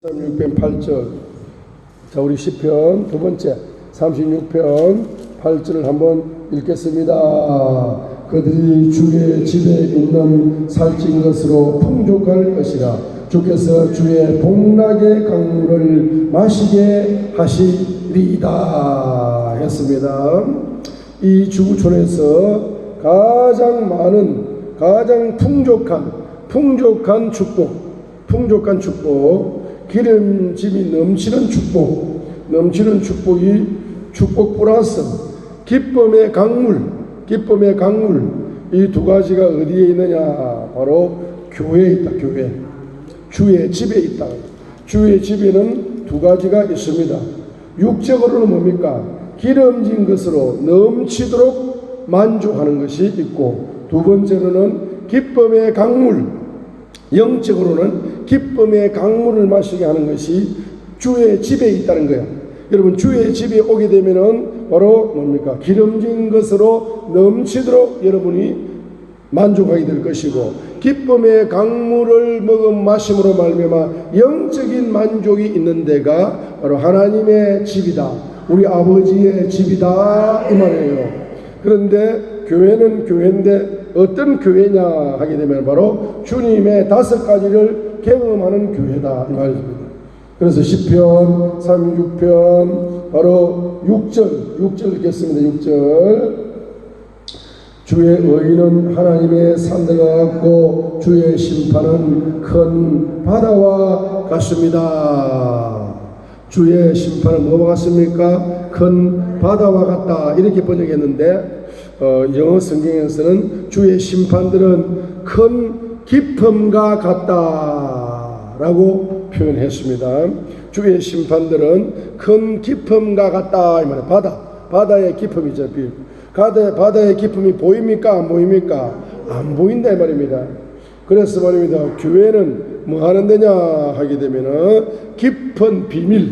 36편 8절. 자, 우리 시편 두 번째 36편 8절을 한번 읽겠습니다. 그들이 주의 집에 있는 살찐 것으로 풍족할 것이라. 주께서 주의 복락의 강물을 마시게 하시리이다 했습니다. 이 지구촌에서 가장 많은, 가장 풍족한 축복, 기름짐이 넘치는 축복이 축복 플러스 기쁨의 강물, 이 두 가지가 어디에 있느냐? 바로 교회에 있다. 교회, 주의 집에 있다. 주의 집에는 두 가지가 있습니다. 육적으로는 뭡니까? 기름진 것으로 넘치도록 만족하는 것이 있고, 두 번째로는 기쁨의 강물, 영적으로는 기쁨의 강물을 마시게 하는 것이 주의 집에 있다는 거야. 여러분, 주의 집에 오게 되면은 바로 뭡니까? 기름진 것으로 넘치도록 여러분이 만족하게 될 것이고, 기쁨의 강물을 마심으로 말미암아 영적인 만족이 있는 데가 바로 하나님의 집이다, 우리 아버지의 집이다, 이 말이에요. 그런데 교회는 교회인데 어떤 교회냐 하게 되면 바로 주님의 5가지를 경험하는 교회다, 이 말입니다. 그래서 시편 36편 바로 6절 읽겠습니다. 6절. 주의 의는 하나님의 산들과 같고 주의 심판은 큰 바다와 같습니다. 주의 심판은 뭐와 같습니까? 큰 바다와 같다, 이렇게 번역했는데 영어 성경에서는 주의 심판들은 큰 기쁨과 같다라고 표현했습니다. 주의 심판들은 큰 기쁨과 같다, 이 말이에요. 바다의 기쁨이죠. 바다의 기쁨이 보입니까? 안 보입니까? 안 보인다, 이 말입니다. 그래서 말입니다, 교회는 뭐 하는 데냐 하게 되면은 깊은 비밀,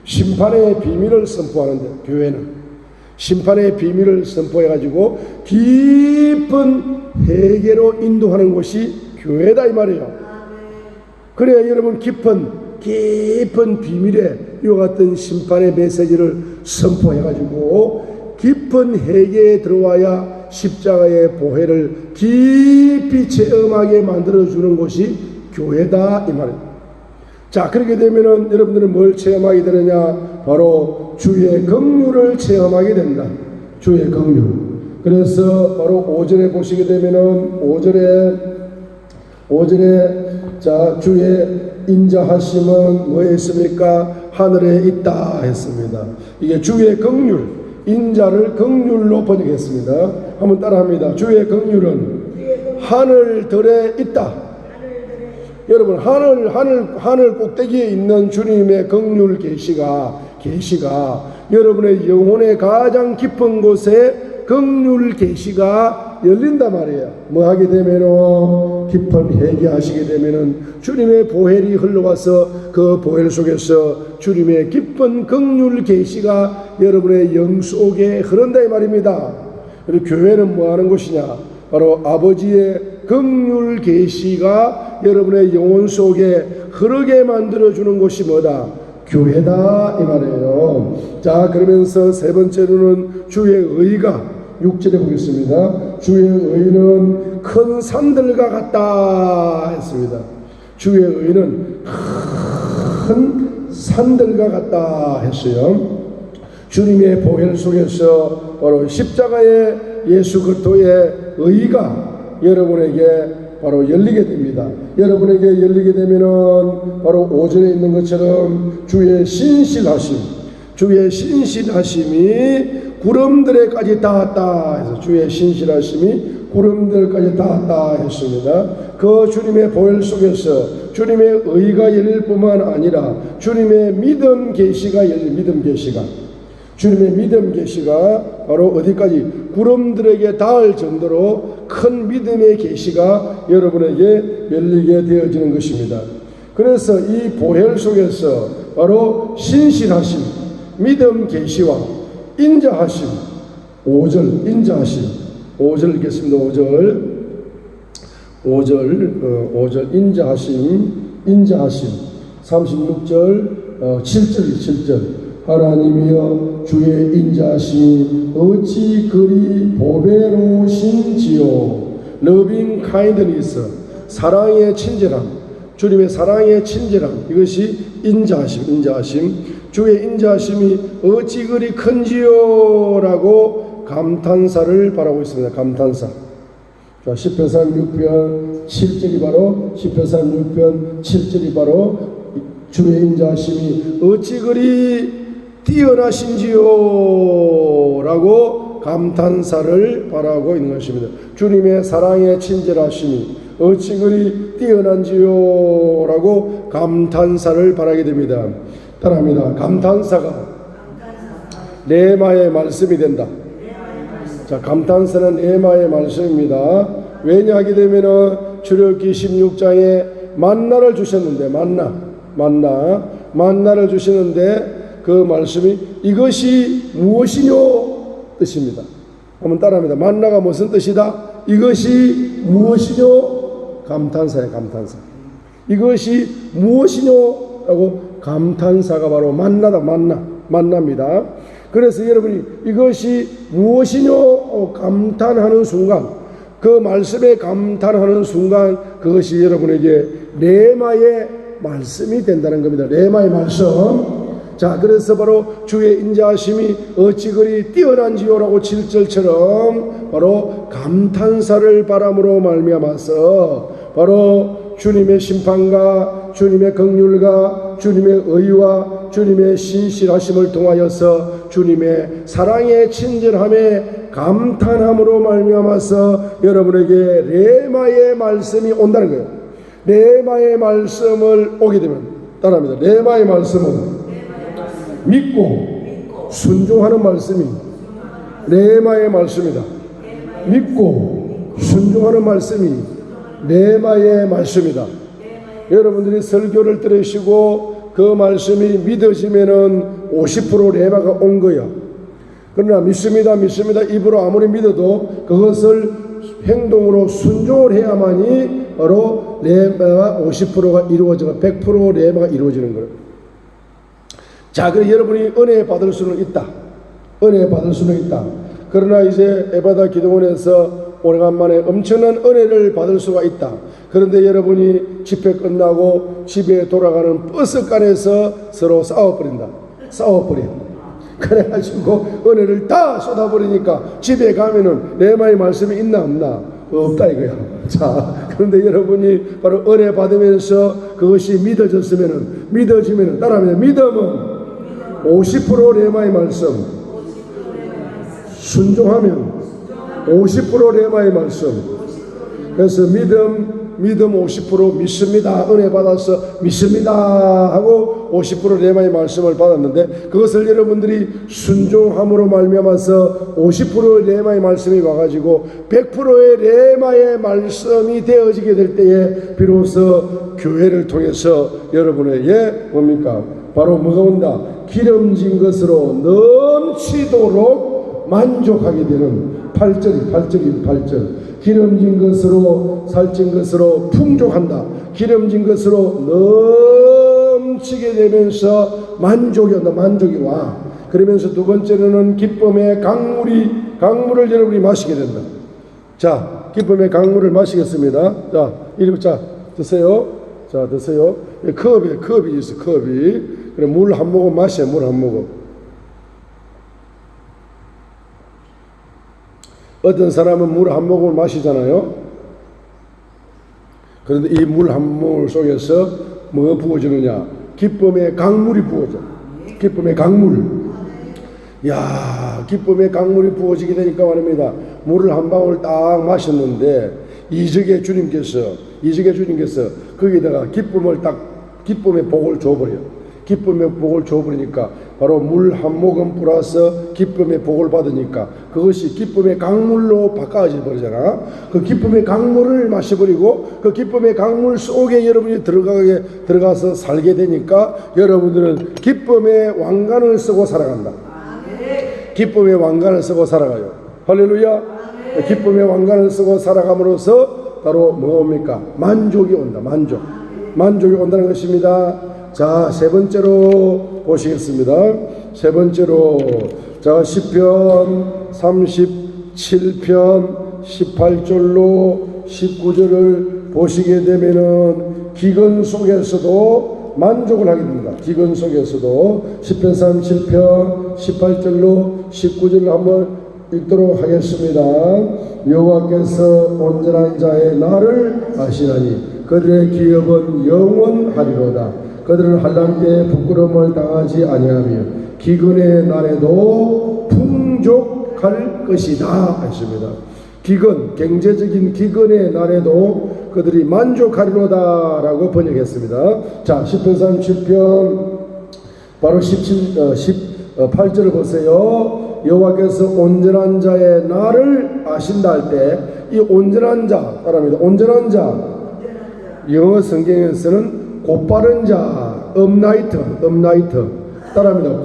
심판의 비밀을 선포하는데, 교회는 심판의 비밀을 선포해가지고 깊은 회개로 인도하는 곳이 교회다, 이 말이에요. 그래야 여러분 깊은 비밀에 이와 같은 심판의 메시지를 선포해가지고 깊은 회개에 들어와야 십자가의 보혈을 깊이 체험하게 만들어주는 곳이 교회다, 이 말입니다. 자, 그렇게 되면은 여러분들은 뭘 체험하게 되느냐? 바로 주의 긍휼을 체험하게 된다. 주의 긍휼. 그래서 바로 5절에 보시게 되면은 5절에 자, 주의 인자하심은 뭐에 있습니까? 하늘에 있다 했습니다. 이게 주의 긍휼, 인자를 긍휼로 번역했습니다. 한번 따라합니다. 주의 긍휼은 하늘들에 있다. 여러분, 하늘 꼭대기에 있는 주님의 긍휼 계시가 여러분의 영혼의 가장 깊은 곳에 긍휼 계시가 열린단 말이에요. 뭐 하게 되면은 깊은 회개하시게 되면은 주님의 보혈이 흘러와서 그 보혈 속에서 주님의 깊은 긍휼 계시가 여러분의 영 속에 흐른다, 이 말입니다. 그리고 교회는 뭐 하는 곳이냐? 바로 아버지의 긍휼 계시가 여러분의 영혼 속에 흐르게 만들어주는 곳이 뭐다? 교회다, 이 말이에요. 자, 그러면서 세 번째로는 주의 의가 6절에 보겠습니다. 주의 의는 큰 산들과 같다 했습니다. 주의 의는 큰 산들과 같다 했어요. 주님의 보혈 속에서 바로 십자가의 예수 그리스도의 의가 여러분에게 바로 열리게 됩니다. 여러분에게 열리게 되면은 바로 5절에 있는 것처럼 주의 신실하심이 구름들에까지 닿았다 해서 주의 신실하심이 구름들까지 닿았다 했습니다. 그 주님의 보혈 속에서 주님의 의가 열릴 뿐만 아니라 주님의 믿음 계시가 열린 주님의 믿음 계시가 바로 어디까지? 구름들에게 닿을 정도로 큰 믿음의 계시가 여러분에게 열리게 되어지는 것입니다. 그래서 이 보혈 속에서 바로 신실하심, 믿음 계시와 인자하심, 5절 읽겠습니다. 5절 인자하심. 36절 7절 하나님이여 주의 인자하심이 어찌 그리 보배로우신지요. 러빙 카인드니스, 사랑의 친절함, 주님의 사랑의 친절함, 이것이 인자하심. 주의 인자하심이 어찌 그리 큰지요 라고 감탄사를 바라고 있습니다. 감탄사. 자, 10편 36편 7절이 바로 10편 36편 7절이 바로 주의 인자하심이 어찌 그리 뛰어나신지요 라고 감탄사를 바라고 있는 것입니다. 주님의 사랑의 친절하심이 어찌 그리 뛰어난지요 라고 감탄사를 바라게 됩니다. 따라합니다. 감탄사가 레마의 말씀이 된다. 자, 감탄사는 레마의 말씀입니다. 왜냐 하게 되면은 출애굽기 16장에 만나를 주셨는데 만나를 주시는데 그 말씀이 이것이 무엇이뇨 뜻입니다. 한번 따라합니다. 만나가 무슨 뜻이다? 이것이 무엇이뇨? 감탄사예요. 감탄사. 이것이 무엇이뇨? 라고 감탄사가 바로 만납니다. 그래서 여러분이 이것이 무엇이뇨? 감탄하는 순간, 그 말씀에 감탄하는 순간 그것이 여러분에게 레마의 말씀이 된다는 겁니다. 레마의 말씀. 자, 그래서 바로 주의 인자하심이 어찌 그리 뛰어난지요라고 7절처럼 바로 감탄사를 바람으로 말미암아서 바로 주님의 심판과 주님의 긍휼과 주님의 의와 주님의 신실하심을 통하여서 주님의 사랑의 친절함에 감탄함으로 말미암아서 여러분에게 레마의 말씀이 온다는 거예요. 레마의 말씀을 오게 되면 따라합니다. 레마의 말씀은 믿고 순종하는 말씀이 레마의 말씀이다. 믿고 순종하는 말씀이 레마의 말씀이다. 여러분들이 설교를 들으시고 그 말씀이 믿어지면은 50% 레마가 온 거야. 그러나 믿습니다 입으로 아무리 믿어도 그것을 행동으로 순종을 해야만이 바로 레마가 50%가 이루어져가 100% 레마가 이루어지는 거예요. 자, 그래 여러분이 은혜 받을 수는 있다. 그러나 이제 에바다 기도원에서 오래간만에 엄청난 은혜를 받을 수가 있다. 그런데 여러분이 집회 끝나고 집에 돌아가는 버스간에서 서로 싸워버려. 그래가지고 은혜를 다 쏟아버리니까 집에 가면은 레마의 말씀이 있나 없나? 없다 이거야. 자, 그런데 여러분이 바로 은혜 받으면서 그것이 믿어지면은 따라하면 믿음은 50% 레마의 말씀, 순종하면 50% 레마의 말씀. 그래서 믿음 50% 믿습니다. 은혜 받아서 믿습니다 하고 50% 레마의 말씀을 받았는데 그것을 여러분들이 순종함으로 말미암아서 50% 레마의 말씀이 와가지고 100%의 레마의 말씀이 되어지게 될 때에 비로소 교회를 통해서 여러분에게 뭡니까? 바로 뭐가 온다? 기름진 것으로 넘치도록 만족하게 되는 8절. 기름진 것으로 살찐 것으로 풍족한다. 기름진 것으로 넘치게 되면서 만족이 온다. 만족이 와. 그러면서 두 번째로는 기쁨의 강물을 여러분이 마시게 된다. 자, 기쁨의 강물을 마시겠습니다. 자, 이리로 드세요. 자, 드세요. 컵이 있어. 그래 물 한 모금 마셔. 물 한 모금. 어떤 사람은 물 한 모금을 마시잖아요. 그런데 이 물 한 모금 속에서 뭐가 부어지느냐? 기쁨의 강물이 부어져. 기쁨의 강물. 야, 기쁨의 강물이 부어지게 되니까 말입니다. 물을 한 방울 딱 마셨는데 이적의 주님께서 거기다가 기쁨의 복을 줘버려요. 기쁨의 복을 줘버리니까 바로 물 한 모금 뿌려서 기쁨의 복을 받으니까 그것이 기쁨의 강물로 바꿔져 버리잖아. 그 기쁨의 강물을 마셔버리고 그 기쁨의 강물 속에 여러분이 들어가서 살게 되니까 여러분들은 기쁨의 왕관을 쓰고 살아간다. 기쁨의 왕관을 쓰고 살아가요. 할렐루야. 기쁨의 왕관을 쓰고 살아감으로써 바로 뭡니까? 만족이 온다. 만족이 온다는 것입니다. 자, 세 번째로 보시겠습니다. 세 번째로 자, 시편 37편 18절로 19절을 보시게 되면은 기근 속에서도 만족을 하게 됩니다. 기근 속에서도 시편 37편 18절로 19절을 한번 읽도록 하겠습니다. 여호와께서 온전한 자의 나를 아시나니 그들의 기업은 영원하리로다. 그들은 환난 때에 부끄러움을 당하지 아니하며 기근의 날에도 풍족할 것이다 하십니다. 기근, 경제적인 기근의 날에도 그들이 만족하리로다 라고 번역했습니다. 자, 시편 37편 바로 18절을 보세요. 여호와께서 온전한 자의 나를 아신다 할 때 이 온전한 자 따라합니다. 온전한 자, 영어 성경에서는 곧바른 자, 업라이트 따라합니다.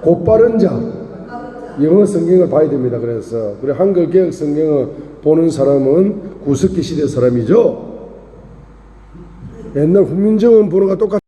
곧바른 자 영어 성경을 봐야 됩니다. 그래서 그래 한글 개혁 성경을 보는 사람은 구석기 시대 사람이죠. 옛날 훈민정음 번호가 똑같